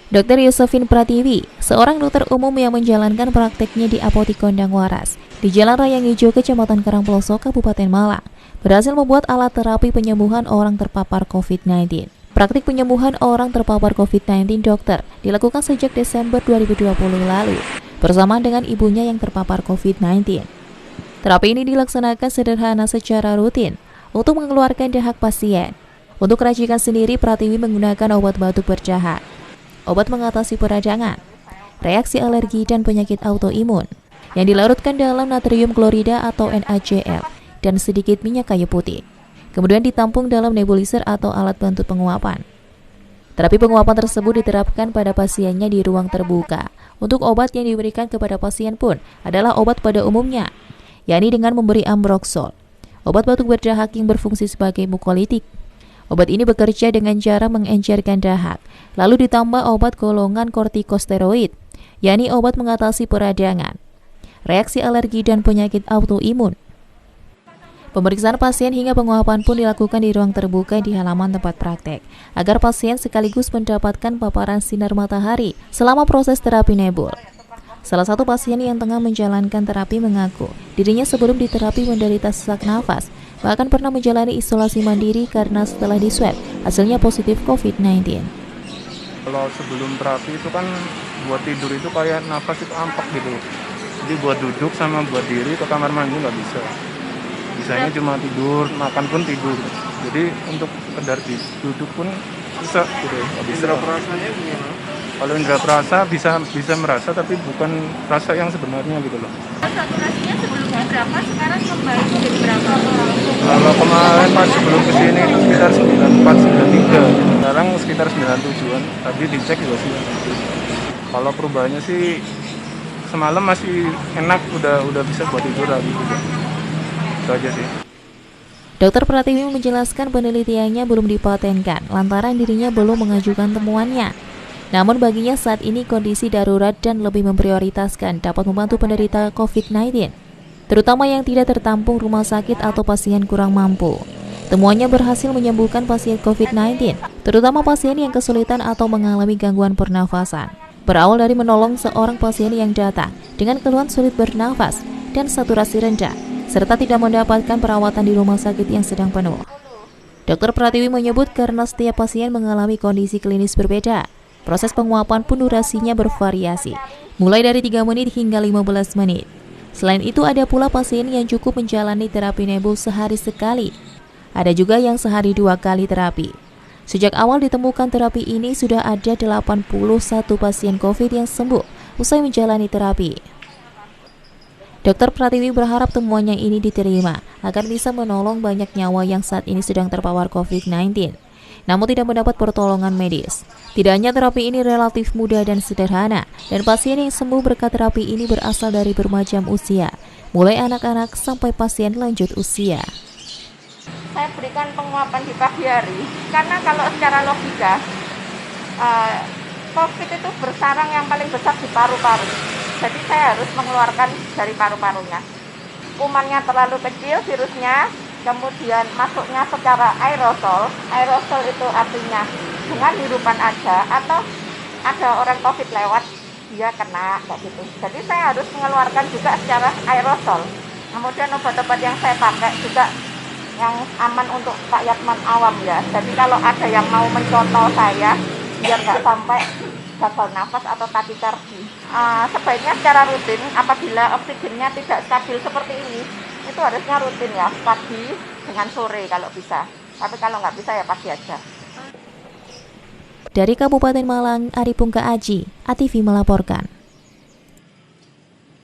Dr. Yusufin Pratiwi, seorang dokter umum yang menjalankan prakteknya di Apotik Kondang Waras di Jalan Raya Ngijo, Kecamatan Karangploso, Kabupaten Malang, berhasil membuat alat terapi penyembuhan orang terpapar COVID-19. Praktik penyembuhan orang terpapar COVID-19 dokter dilakukan sejak Desember 2020 lalu, bersamaan dengan ibunya yang terpapar COVID-19. Terapi ini dilaksanakan sederhana secara rutin untuk mengeluarkan dahak pasien. Untuk racikan sendiri, Pratiwi menggunakan obat batuk berdahak, obat mengatasi peradangan, reaksi alergi dan penyakit autoimun yang dilarutkan dalam natrium klorida atau NaCl dan sedikit minyak kayu putih. Kemudian ditampung dalam nebulizer atau alat bantu penguapan. Terapi penguapan tersebut diterapkan pada pasiennya di ruang terbuka. Untuk obat yang diberikan kepada pasien pun adalah obat pada umumnya, yakni dengan memberi ambroxol, obat batuk berdahak yang berfungsi sebagai mukolitik. Obat ini bekerja dengan cara mengencerkan dahak, lalu ditambah obat golongan kortikosteroid, yakni obat mengatasi peradangan, reaksi alergi dan penyakit autoimun. Pemeriksaan pasien hingga penguapan pun dilakukan di ruang terbuka di halaman tempat praktek, agar pasien sekaligus mendapatkan paparan sinar matahari selama proses terapi nebul. Salah satu pasien yang tengah menjalankan terapi mengaku dirinya sebelum diterapi menderita sesak nafas, bahkan pernah menjalani isolasi mandiri karena setelah diswab hasilnya positif COVID-19. Kalau sebelum terapi itu kan buat tidur itu kayak nafas itu ampak gitu. Jadi buat duduk sama buat diri ke kamar mandi nggak bisa. Bisanya cuma tidur, makan pun tidur. Jadi untuk sekedar duduk pun susah gitu. Indra perasanya gimana? Kalau indra perasa bisa merasa tapi bukan rasa yang sebenarnya gitu loh. Saturasinya sebelumnya berapa, sekarang kembali jadi berapa? Kalau kemarin pas sebelum kesini itu sekitar 94-93, sekarang sekitar 97-an. Tadi dicek juga sih. Kalau perubahannya sih semalam masih enak, udah bisa buat tidur lagi gitu. Itu aja sih. Dr. Pratiwi menjelaskan penelitiannya belum dipatenkan lantaran dirinya belum mengajukan temuannya. Namun baginya saat ini kondisi darurat dan lebih memprioritaskan dapat membantu penderita COVID-19, terutama yang tidak tertampung rumah sakit atau pasien kurang mampu. Temuannya berhasil menyembuhkan pasien COVID-19, terutama pasien yang kesulitan atau mengalami gangguan pernafasan. Berawal dari menolong seorang pasien yang datang dengan keluhan sulit bernafas dan saturasi rendah, serta tidak mendapatkan perawatan di rumah sakit yang sedang penuh. Dr. Pratiwi menyebut karena setiap pasien mengalami kondisi klinis berbeda, proses penguapan pun durasinya bervariasi, mulai dari 3 menit hingga 15 menit. Selain itu ada pula pasien yang cukup menjalani terapi nebul sehari sekali. Ada juga yang sehari 2 kali terapi. Sejak awal ditemukan terapi ini sudah ada 81 pasien COVID yang sembuh usai menjalani terapi. Dr. Pratiwi berharap temuannya ini diterima agar bisa menolong banyak nyawa yang saat ini sedang terpapar COVID-19, namun tidak mendapat pertolongan medis. Tidak hanya terapi ini relatif mudah dan sederhana, dan pasien yang sembuh berkat terapi ini berasal dari bermacam usia, mulai anak-anak sampai pasien lanjut usia. Saya berikan penguapan di pagi hari, karena kalau secara logika, COVID itu bersarang yang paling besar di paru-paru. Jadi saya harus mengeluarkan dari paru-parunya. Kumannya terlalu kecil virusnya, kemudian masuknya secara aerosol. Aerosol itu artinya dengan hirupan aja, atau ada orang COVID lewat, dia kena, kayak gitu. Jadi saya harus mengeluarkan juga secara aerosol. Kemudian obat-obat yang saya pakai juga yang aman untuk rakyat awam ya. Jadi kalau ada yang mau mencontoh saya, biar nggak sampai gagal nafas atau takikardi, sebaiknya secara rutin. Apabila oksigennya tidak stabil seperti ini, itu harusnya rutin ya, pagi dengan sore kalau bisa. Tapi kalau nggak bisa ya pagi aja. Dari Kabupaten Malang, Aripungka Aji, ATV melaporkan.